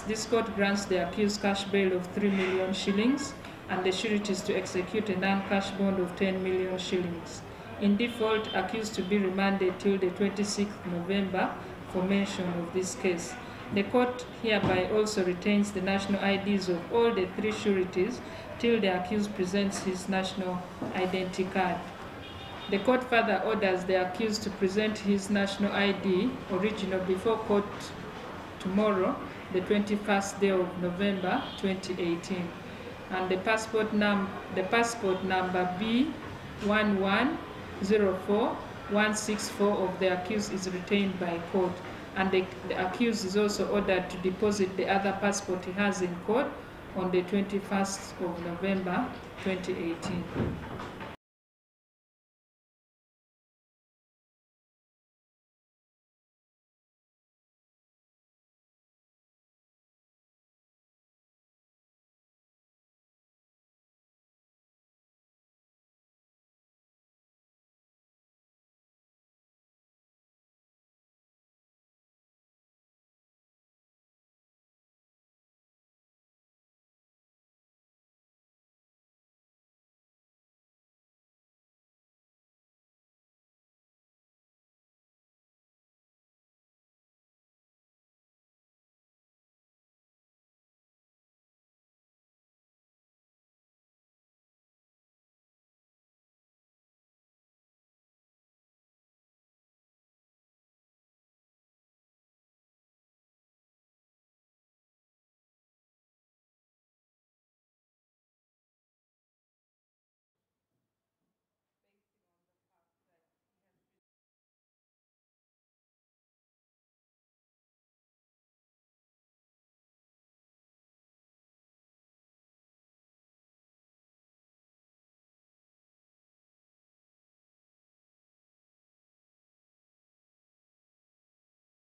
This court grants the accused cash bail of 3 million shillings and the sureties to execute a non-cash bond of 10 million shillings. In default, accused to be remanded till the 26th November for mention of this case. The court hereby also retains the national IDs of all the 3 sureties till the accused presents his national identity card. The court further orders the accused to present his national ID original before court tomorrow, the 21st day of November 2018, and the passport number B1104164 of the accused is retained by court, and the accused is also ordered to deposit the other passport he has in court on the 21st of November 2018.